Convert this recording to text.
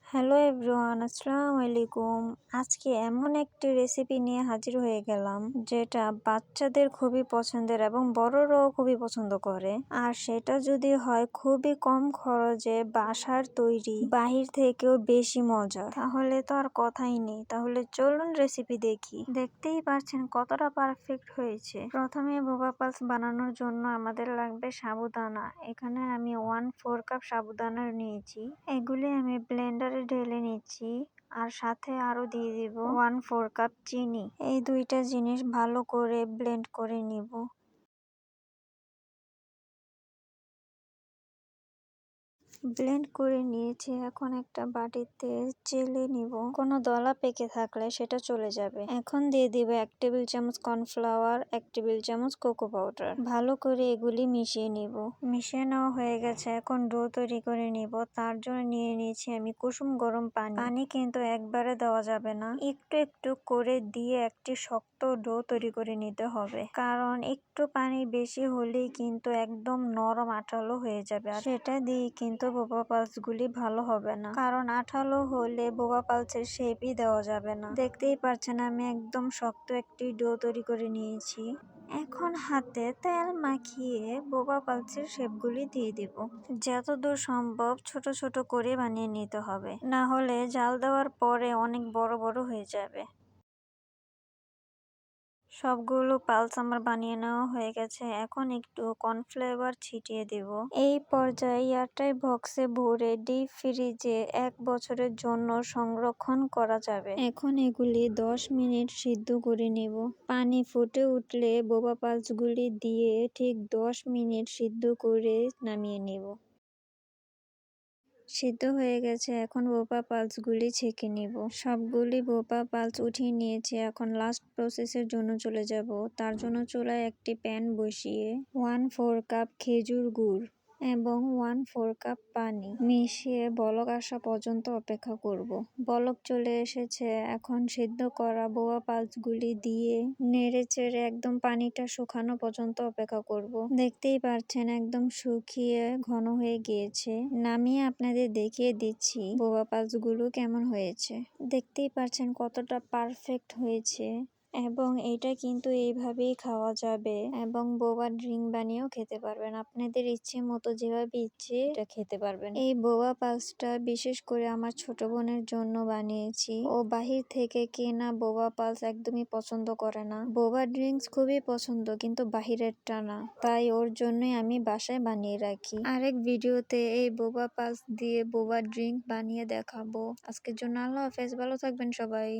Hello everyone, আসসালামু আলাইকুম। আজকে এমন একটি রেসিপি নিয়ে হাজির হয়ে গেলাম যেটা বাচ্চাদের খুবই পছন্দের এবং বড়রাও খুবই পছন্দ করে। আর সেটা যদি হয় খুবই কম খরচে বাসার তৈরি, বাহির থেকেও বেশি মজা, তাহলে তো আর কথাই নেই। তাহলে চলুন রেসিপি দেখি। দেখতেই পাচ্ছেন কতটা পারফেক্ট হয়েছে। প্রথমে বোবা পালস বানানোর জন্য আমাদের লাগবে সাবুদানা। এখানে আমি 1/4 কাপ সাবুদানা নিয়েছি। এগুলি আমি ব্লেন্ডারে ঢেলে নিচ্ছি আর সাথে আরো দিয়ে দিব 1/4 কাপ চিনি। এই দুইটা জিনিস ভালো করে ব্লেন্ড করে নিব। ব্লেন্ড করে নিয়েছি, এখন একটা বাটিতে চেলে নিব। কোনো দলা পেকে থাকলে সেটা চলে যাবে। এখন দিয়ে দিব 1 টেবিল চামচ কর্নফ্লাওয়ার, 1 টেবিল চামচ কোকো পাউডার। ভালো করে এগুলি মিশিয়ে নিব। মিশিয়ে নেওয়া হয়ে গেছে, এখন ডো তৈরি করে নিব। তার জন্য নিয়ে নিয়েছি আমি কুসুম গরম পানি। পানি কিন্তু একবারে দেওয়া যাবে না, একটু একটু করে দিয়ে একটি শক্ত ডো তৈরি করে নিতে হবে। কারণ একটু পানি বেশি হলেই কিন্তু একদম নরম আঠালো হয়ে যাবে, আর সেটা দিয়ে কিন্তু বোবা পালস গুলি ভালো হবে না। কারণ আঠালো হলে বোবা পালসের শেপই দেওয়া যাবে না। দেখতেই পাচ্ছেন আমি একদম শক্ত একটি ডো তৈরি করে নিয়েছি। এখন হাতে তেল মাখিয়ে বোবা পালসের শেপগুলি দিয়ে দিব। যতদূর সম্ভব ছোট ছোট করে বানিয়ে নিতে হবে, না হলে জাল দেওয়ার পরে অনেক বড় বড় হয়ে যাবে। সবগুলো পালস আমার বানিয়ে নেওয়া হয়ে গেছে। এখন একটু কর্নফ্লেভার ছিটিয়ে দেব। এই পর্যায়ে এয়ারটাইট বক্সে ভরে ডিপ ফ্রিজে 1 বছরের জন্য সংরক্ষণ করা যাবে। এখন এগুলি 10 মিনিট সিদ্ধ করে নেব। পানি ফুটে উঠলে বোবা পালসগুলি দিয়ে ঠিক 10 মিনিট সিদ্ধ করে নামিয়ে নেব। সিদ্ধ হয়ে গেছে, এখন বোবা পালসগুলি ছেঁকে নিব। সবগুলি বোবা পালস উঠিয়ে নিয়েছি। এখন লাস্ট প্রসেসের জন্য চলে যাব। তার জন্য চুলায় একটি প্যান বসিয়ে 1/4 কাপ খেজুর গুড় এবং 1/4 কাপ পানি মিশিয়ে বলক আসা পর্যন্ত অপেক্ষা করব। বলক চলে এসেছে, এখন সিদ্ধ করা বোবা পালসগুলি দিয়ে নেড়ে চেড়ে একদম পানিটা শুকানো পর্যন্ত অপেক্ষা করব। দেখতেই পাচ্ছেন একদম শুকিয়ে ঘন হয়ে গিয়েছে। নামিয়ে আপনাদের দেখিয়ে দিচ্ছি বোবা পালসগুলো কেমন হয়েছে। দেখতেই পাচ্ছেন কতটা পারফেক্ট হয়েছে। এবং এটা কিন্তু এইভাবেই খাওয়া যাবে এবং বোবা ড্রিঙ্ক বানিয়েও খেতে পারবেন। আপনাদের ইচ্ছে মতো যেভাবে ইচ্ছে এটা খেতে পারবেন। এই বোবা পালসটা বিশেষ করে আমার ছোট বোনের জন্য বানিয়েছি। ও বাহির থেকে কেনা বোবা পালস একদমই পছন্দ করে না। বোবা ড্রিঙ্কস খুবই পছন্দ, কিন্তু বাহিরেরটা না। তাই ওর জন্যই আমি বাসায় বানিয়ে রাখি। আরেক ভিডিওতে এই বোবা পালস দিয়ে বোবা ড্রিঙ্ক বানিয়ে দেখাবো। আজকের জন্য আল্লাহ হাফেজ, ভালো থাকবেন সবাই।